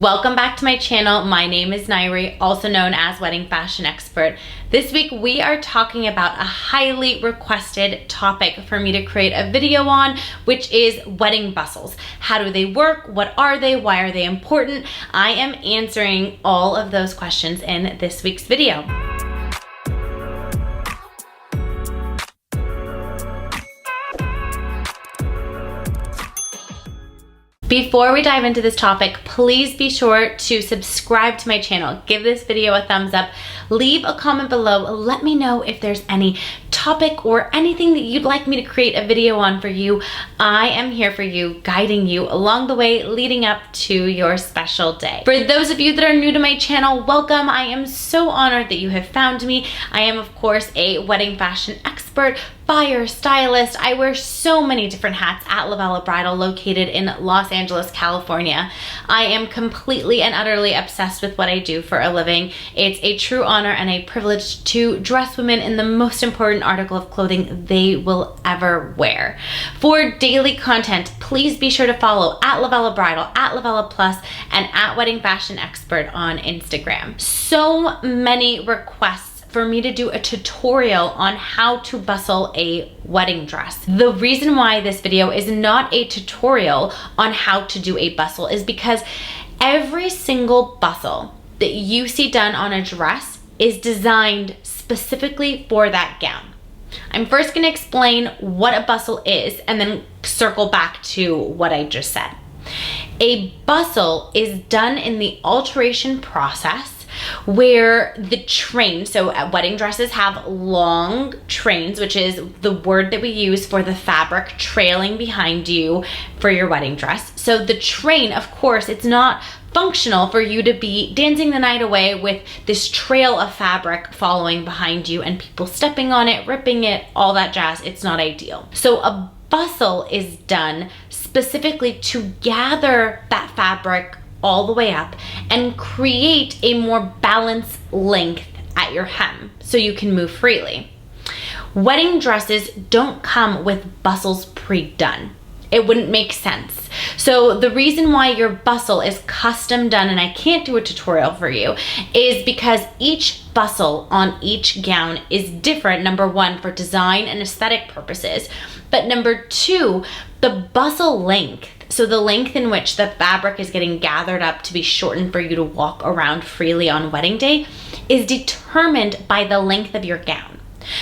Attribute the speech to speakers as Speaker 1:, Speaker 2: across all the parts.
Speaker 1: Welcome back to my channel. My name is Nayri, also known as Wedding Fashion Expert. This week we are talking about a highly requested topic for me to create a video on, which is wedding bustles. How do they work? What are they? Why are they important? I am answering all of those questions in this week's video. Before we dive into this topic, please be sure to subscribe to my channel. Give this video a thumbs up. Leave a comment below. Let me know if there's any topic or anything that you'd like me to create a video on for you. I am here for you, guiding you along the way leading up to your special day. For those of you that are new to my channel, welcome. I am so honored that you have found me. I am, of course, a wedding fashion expert, buyer, stylist. I wear so many different hats at LOVELLA Bridal, located in Los Angeles, California. I am completely and utterly obsessed with what I do for a living. It's a true honor and a privilege to dress women in the most important article of clothing they will ever wear. For daily content, please be sure to follow at LOVELLA Bridal, at LOVELLA Plus, and at Wedding Fashion Expert on Instagram. So many requests for me to do a tutorial on how to bustle a wedding dress. The reason why this video is not a tutorial on how to do a bustle is because every single bustle that you see done on a dress is designed specifically for that gown. I'm first going to explain what a bustle is and then circle back to what I just said. A bustle is done in the alteration process where the train, so wedding dresses have long trains, which is the word that we use for the fabric trailing behind you for your wedding dress. So the train, of course, it's not functional for you to be dancing the night away with this trail of fabric following behind you and people stepping on it, ripping it, all that jazz. It's not ideal. So a bustle is done specifically to gather that fabric all the way up and create a more balanced length at your hem so you can move freely. Wedding dresses don't come with bustles pre-done. It wouldn't make sense. So the reason why your bustle is custom done, and I can't do a tutorial for you, is because each bustle on each gown is different, number one, for design and aesthetic purposes, but number two, the bustle length, so the length in which the fabric is getting gathered up to be shortened for you to walk around freely on wedding day, is determined by the length of your gown.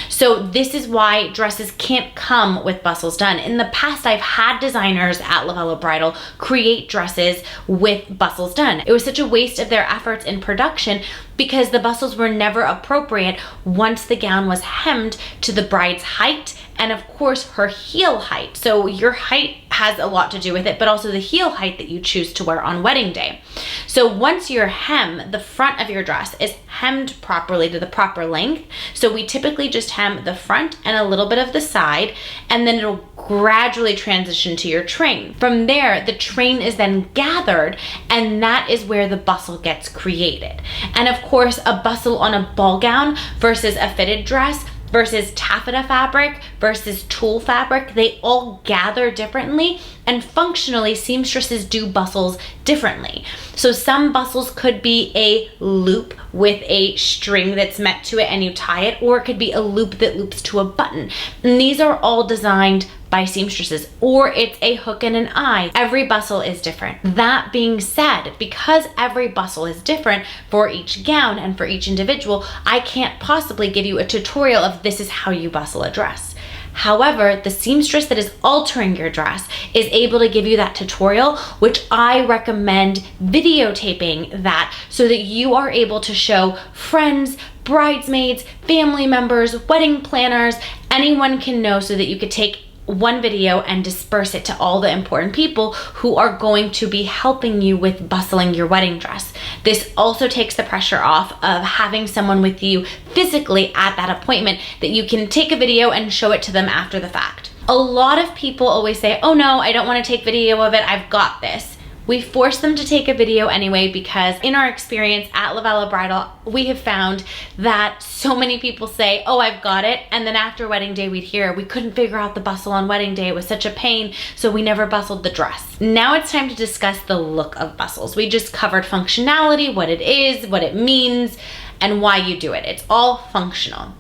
Speaker 1: So this is why dresses can't come with bustles done. In the past, I've had designers at LOVELLA Bridal create dresses with bustles done. It was such a waste of their efforts in production because the bustles were never appropriate once the gown was hemmed to the bride's height and, of course, her heel height. So your height has a lot to do with it, but also the heel height that you choose to wear on wedding day. So once your hem, the front of your dress, is hemmed properly to the proper length, so we typically just hem the front and a little bit of the side, and then it'll gradually transition to your train. From there, the train is then gathered, and that is where the bustle gets created. And of course, a bustle on a ball gown versus a fitted dress versus taffeta fabric versus tulle fabric, they all gather differently, and functionally seamstresses do bustles differently. So some bustles could be a loop with a string that's met to it and you tie it, or it could be a loop that loops to a button. And these are all designed by seamstresses, or it's a hook and an eye. Every bustle is different. That being said, because every bustle is different for each gown and for each individual, I can't possibly give you a tutorial of this is how you bustle a dress. However, the seamstress that is altering your dress is able to give you that tutorial, which I recommend videotaping that so that you are able to show friends, bridesmaids, family members, wedding planners, anyone can know, so that you could take one video and disperse it to all the important people who are going to be helping you with bustling your wedding dress. This also takes the pressure off of having someone with you physically at that appointment that you can take a video and show it to them after the fact. A lot of people always say, oh no, I don't want to take video of it, I've got this. We force them to take a video anyway because in our experience at LOVELLA Bridal, we have found that so many people say, oh, I've got it. And then after wedding day, we'd hear, we couldn't figure out the bustle on wedding day. It was such a pain, so we never bustled the dress. Now it's time to discuss the look of bustles. We just covered functionality, what it is, what it means, and why you do it. It's all functional.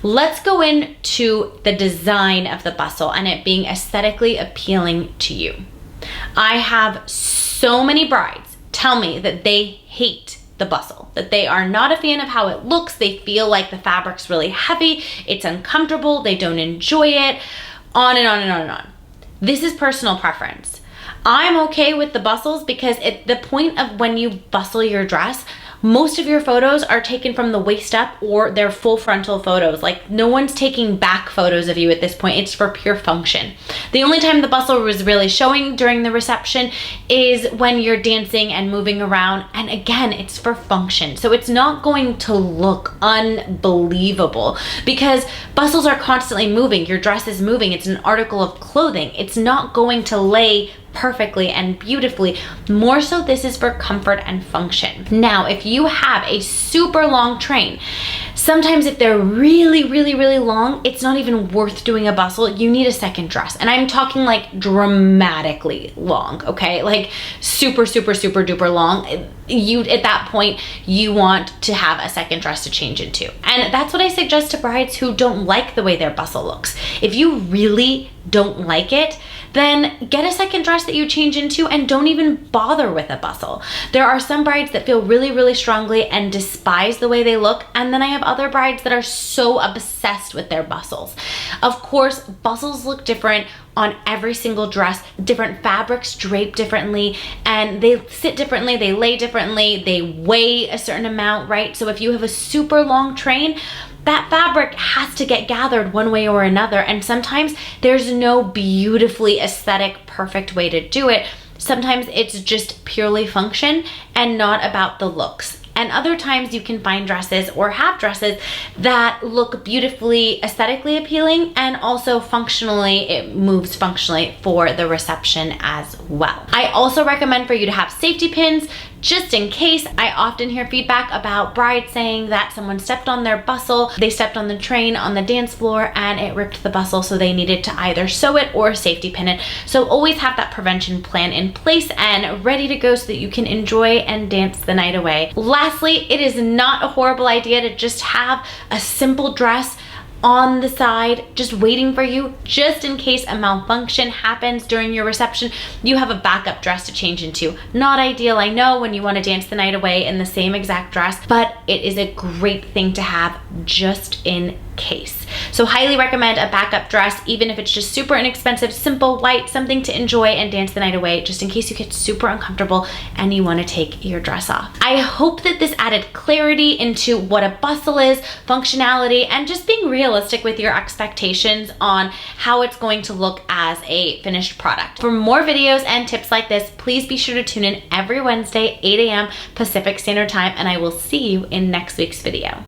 Speaker 1: Let's go into the design of the bustle and it being aesthetically appealing to you. I have so many brides tell me that they hate the bustle, that they are not a fan of how it looks. They feel like the fabric's really heavy, it's uncomfortable, they don't enjoy it, on and on and on and on. This is personal preference. I'm okay with the bustles because at the point of when you bustle your dress, most of your photos are taken from the waist up or they're full frontal photos. Like no one's taking back photos of you at this point. It's for pure function. The only time the bustle was really showing during the reception is when you're dancing and moving around. And again, it's for function. So it's not going to look unbelievable because bustles are constantly moving. Your dress is moving. It's an article of clothing. It's not going to lay perfectly and beautifully. More so, this is for comfort and function. Now, if you have a super long train, sometimes if they're really, really, really long, it's not even worth doing a bustle. You need a second dress. And I'm talking like dramatically long, okay? Like super, super, super duper long. At that point, you want to have a second dress to change into. And that's what I suggest to brides who don't like the way their bustle looks. If you really don't like it, then get a second dress that you change into and don't even bother with a bustle. There are some brides that feel really, really strongly and despise the way they look. And then I have other brides that are so obsessed with their bustles. Of course, bustles look different on every single dress. Different fabrics drape differently and they sit differently, they lay differently, they weigh a certain amount, right? So if you have a super long train, that fabric has to get gathered one way or another. And sometimes there's no beautifully aesthetic, perfect way to do it. Sometimes it's just purely function and not about the looks. And other times you can find dresses or have dresses that look beautifully aesthetically appealing and also functionally, it moves functionally for the reception as well. I also recommend for you to have safety pins just in case. I often hear feedback about brides saying that someone stepped on their bustle, they stepped on the train on the dance floor and it ripped the bustle, so they needed to either sew it or safety pin it. So always have that prevention plan in place and ready to go so that you can enjoy and dance the night away. Lastly, it is not a horrible idea to just have a simple dress on the side just waiting for you, just in case a malfunction happens during your reception. You have a backup dress to change into. Not ideal, I know, when you want to dance the night away in the same exact dress, but it is a great thing to have just in case. So highly recommend a backup dress, even if it's just super inexpensive, simple, white, something to enjoy and dance the night away, just in case you get super uncomfortable and you want to take your dress off. I hope that this added clarity into what a bustle is, functionality, and just being realistic with your expectations on how it's going to look as a finished product. For more videos and tips like this, please be sure to tune in every Wednesday, 8 a.m. Pacific Standard Time, and I will see you in next week's video.